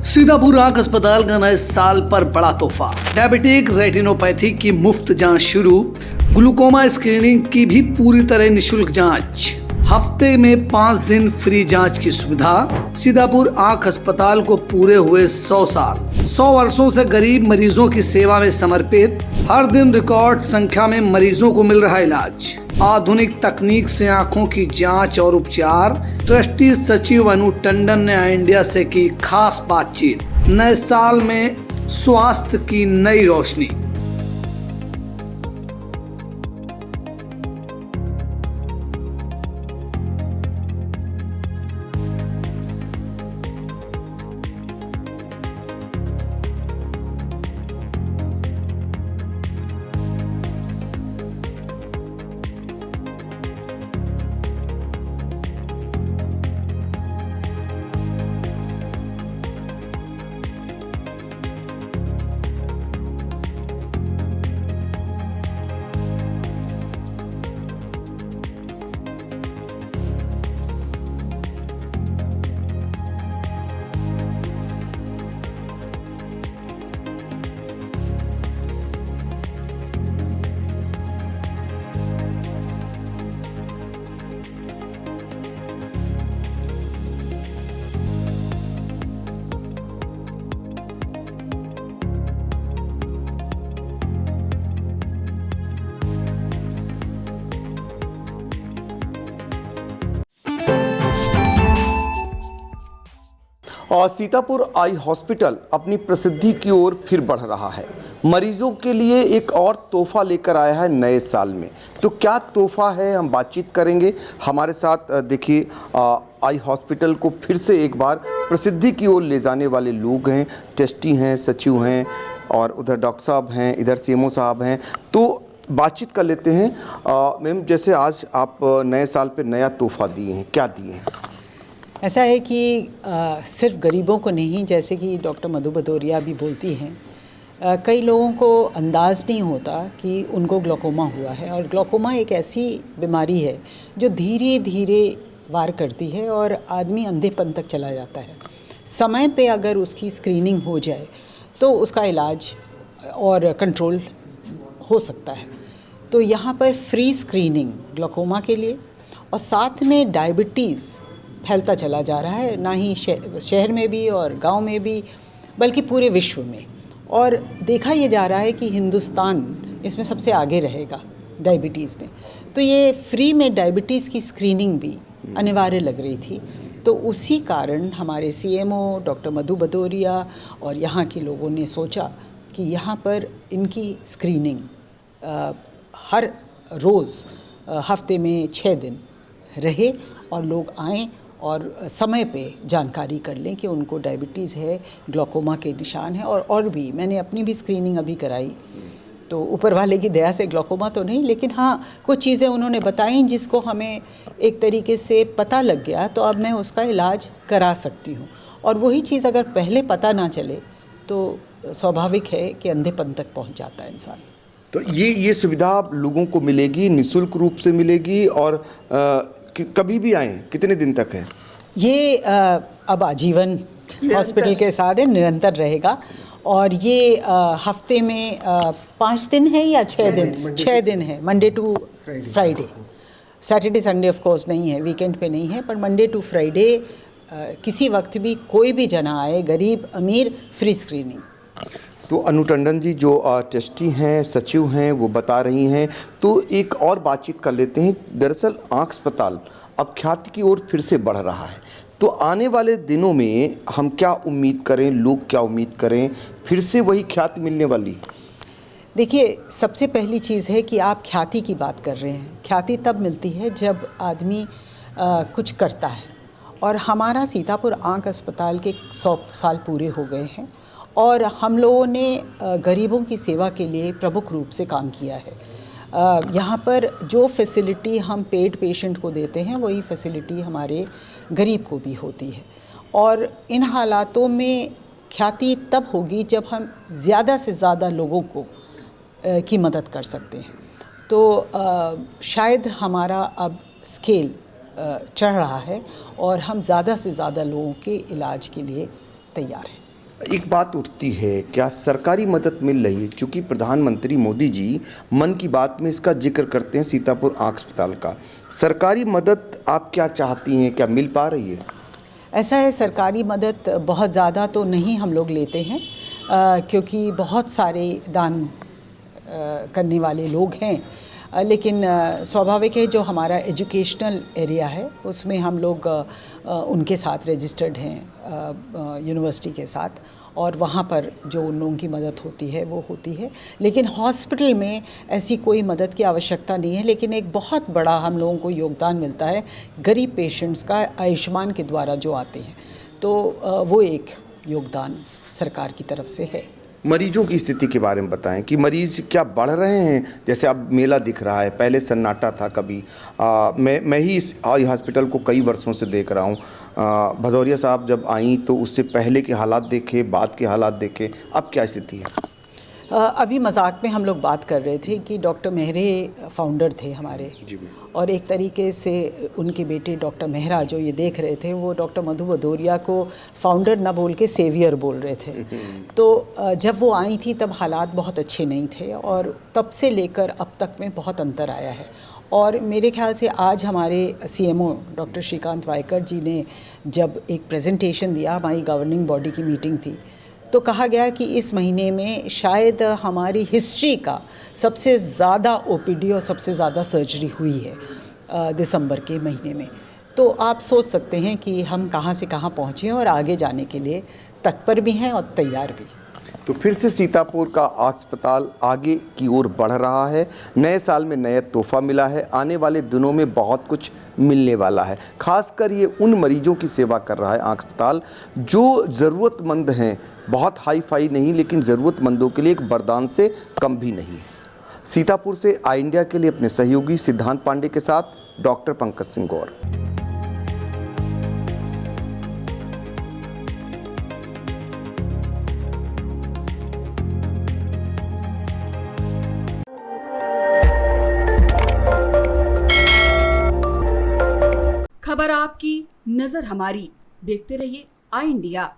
सीतापुर आंख अस्पताल का नए साल पर बड़ा तोहफा। डायबिटिक रेटिनोपैथी की मुफ्त जांच शुरू। ग्लूकोमा स्क्रीनिंग की भी पूरी तरह निशुल्क जांच। हफ्ते में 5 दिन फ्री जांच की सुविधा। सीतापुर आंख अस्पताल को पूरे हुए 100 साल। 100 वर्षों से गरीब मरीजों की सेवा में समर्पित। हर दिन रिकॉर्ड संख्या में मरीजों को मिल रहा इलाज। आधुनिक तकनीक से आंखों की जांच और उपचार। ट्रस्टी सचिव अनु टंडन ने इंडिया से की खास बातचीत। नए साल में स्वास्थ्य की नई रोशनी। और सीतापुर आई हॉस्पिटल अपनी प्रसिद्धि की ओर फिर बढ़ रहा है। मरीजों के लिए एक और तोहफा लेकर आया है नए साल में। तो क्या तोहफा है, हम बातचीत करेंगे। हमारे साथ देखिए आई हॉस्पिटल को फिर से एक बार प्रसिद्धि की ओर ले जाने वाले लोग हैं। ट्रस्टी हैं, सचिव हैं और उधर डॉक्टर साहब हैं, इधर सीएमओ साहब हैं। तो बातचीत कर लेते हैं। मैम, जैसे आज आप नए साल पे नया तोहफा दिए हैं, क्या दिए हैं? ऐसा है कि सिर्फ गरीबों को नहीं, जैसे कि डॉक्टर मधु भदौरिया भी बोलती हैं, कई लोगों को अंदाज़ नहीं होता कि उनको ग्लूकोमा हुआ है। और ग्लूकोमा एक ऐसी बीमारी है जो धीरे धीरे वार करती है और आदमी अंधेपन तक चला जाता है। समय पे अगर उसकी स्क्रीनिंग हो जाए तो उसका इलाज और कंट्रोल हो सकता है। तो यहाँ पर फ्री स्क्रीनिंग ग्लूकोमा के लिए, और साथ में डायबिटीज़ फैलता चला जा रहा है, ना ही शहर में भी और गांव में भी, बल्कि पूरे विश्व में। और देखा ये जा रहा है कि हिंदुस्तान इसमें सबसे आगे रहेगा डायबिटीज़ में। तो ये फ्री में डायबिटीज़ की स्क्रीनिंग भी अनिवार्य लग रही थी। तो उसी कारण हमारे सीएमओ डॉक्टर मधु भदौरिया और यहाँ के लोगों ने सोचा कि यहाँ पर इनकी स्क्रीनिंग हर रोज़ हफ्ते में 6 दिन रहे और लोग आएँ और समय पे जानकारी कर लें कि उनको डायबिटीज़ है, ग्लूकोमा के निशान है। और भी मैंने अपनी भी स्क्रीनिंग अभी कराई। तो ऊपर वाले की दया से ग्लूकोमा तो नहीं, लेकिन हाँ कुछ चीज़ें उन्होंने बताई जिसको हमें एक तरीके से पता लग गया, तो अब मैं उसका इलाज करा सकती हूँ। और वही चीज़ अगर पहले पता ना चले तो स्वाभाविक है कि अंधेपन तक पहुँच जाता है इंसान। तो ये सुविधा लोगों को मिलेगी, निःशुल्क रूप से मिलेगी और कभी भी आएँ, कितने दिन तक है ये? अब आजीवन हॉस्पिटल के साथ निरंतर रहेगा। और ये हफ्ते में 5 दिन है या 6 दिन? 6 दिन है, Monday to Friday. Saturday Sunday of course नहीं है, वीकेंड पे नहीं है, पर मंडे टू फ्राइडे किसी वक्त भी कोई भी जना आए, गरीब अमीर, फ्री स्क्रीनिंग। तो अनु टंडन जी जो ट्रस्टी हैं, सचिव हैं, वो बता रही हैं। तो एक और बातचीत कर लेते हैं। दरअसल आंख अस्पताल अब ख्याति की ओर फिर से बढ़ रहा है। तो आने वाले दिनों में हम क्या उम्मीद करें, लोग क्या उम्मीद करें, फिर से वही ख्याति मिलने वाली? देखिए, सबसे पहली चीज़ है कि आप ख्याति की बात कर रहे हैं। ख्याति तब मिलती है जब आदमी कुछ करता है। और हमारा सीतापुर आंख अस्पताल के 100 साल पूरे हो गए हैं और हम लोगों ने गरीबों की सेवा के लिए प्रमुख रूप से काम किया है। यहाँ पर जो फैसिलिटी हम पेड पेशेंट को देते हैं वही फैसिलिटी हमारे गरीब को भी होती है। और इन हालातों में ख्याति तब होगी जब हम ज़्यादा से ज़्यादा लोगों को की मदद कर सकते हैं। तो शायद हमारा अब स्केल चढ़ रहा है और हम ज़्यादा से ज़्यादा लोगों के इलाज के लिए तैयार हैं। एक बात उठती है, क्या सरकारी मदद मिल रही है? चूँकि प्रधानमंत्री मोदी जी मन की बात में इसका जिक्र करते हैं सीतापुर आँख अस्पताल का। सरकारी मदद आप क्या चाहती हैं, क्या मिल पा रही है? ऐसा है, सरकारी मदद बहुत ज़्यादा तो नहीं हम लोग लेते हैं, क्योंकि बहुत सारे दान करने वाले लोग हैं। लेकिन स्वाभाविक है, जो हमारा एजुकेशनल एरिया है उसमें हम लोग उनके साथ रजिस्टर्ड हैं, यूनिवर्सिटी के साथ, और वहाँ पर जो उन लोगों की मदद होती है वो होती है। लेकिन हॉस्पिटल में ऐसी कोई मदद की आवश्यकता नहीं है। लेकिन एक बहुत बड़ा हम लोगों को योगदान मिलता है गरीब पेशेंट्स का आयुष्मान के द्वारा जो आते हैं, तो वो एक योगदान सरकार की तरफ से है। मरीजों की स्थिति के बारे में बताएं कि मरीज क्या बढ़ रहे हैं? जैसे अब मेला दिख रहा है, पहले सन्नाटा था कभी। मैं ही इस आई हॉस्पिटल को कई वर्षों से देख रहा हूँ। भदौरिया साहब जब आई तो उससे पहले के हालात देखे, बाद के हालात देखे, अब क्या स्थिति है? अभी मजाक में हम लोग बात कर रहे थे कि डॉक्टर मेहरे फाउंडर थे हमारे, और एक तरीके से उनके बेटे डॉक्टर मेहरा जो ये देख रहे थे, वो डॉक्टर मधु भदौरिया को फाउंडर ना बोल के सेवियर बोल रहे थे। तो जब वो आई थी तब हालात बहुत अच्छे नहीं थे, और तब से लेकर अब तक में बहुत अंतर आया है। और मेरे ख्याल से आज हमारे CMO डॉक्टर श्रीकांत वायकर जी ने जब एक प्रेजेंटेशन दिया, हमारी गवर्निंग बॉडी की मीटिंग थी, तो कहा गया कि इस महीने में शायद हमारी हिस्ट्री का सबसे ज़्यादा OPD और सबसे ज़्यादा सर्जरी हुई है दिसंबर के महीने में। तो आप सोच सकते हैं कि हम कहाँ से कहाँ पहुँचे हैं, और आगे जाने के लिए तत्पर भी हैं और तैयार भी। तो फिर से सीतापुर का अस्पताल आगे की ओर बढ़ रहा है। नए साल में नया तोहफा मिला है, आने वाले दिनों में बहुत कुछ मिलने वाला है। खासकर ये उन मरीजों की सेवा कर रहा है आँख अस्पताल जो ज़रूरतमंद हैं, बहुत हाई फाई नहीं, लेकिन ज़रूरतमंदों के लिए एक वरदान से कम भी नहीं। सीतापुर से आई इंडिया के लिए अपने सहयोगी सिद्धांत पांडे के साथ डॉक्टर पंकज सिंह गौर। खबर आपकी, नजर हमारी। देखते रहिए आई इंडिया।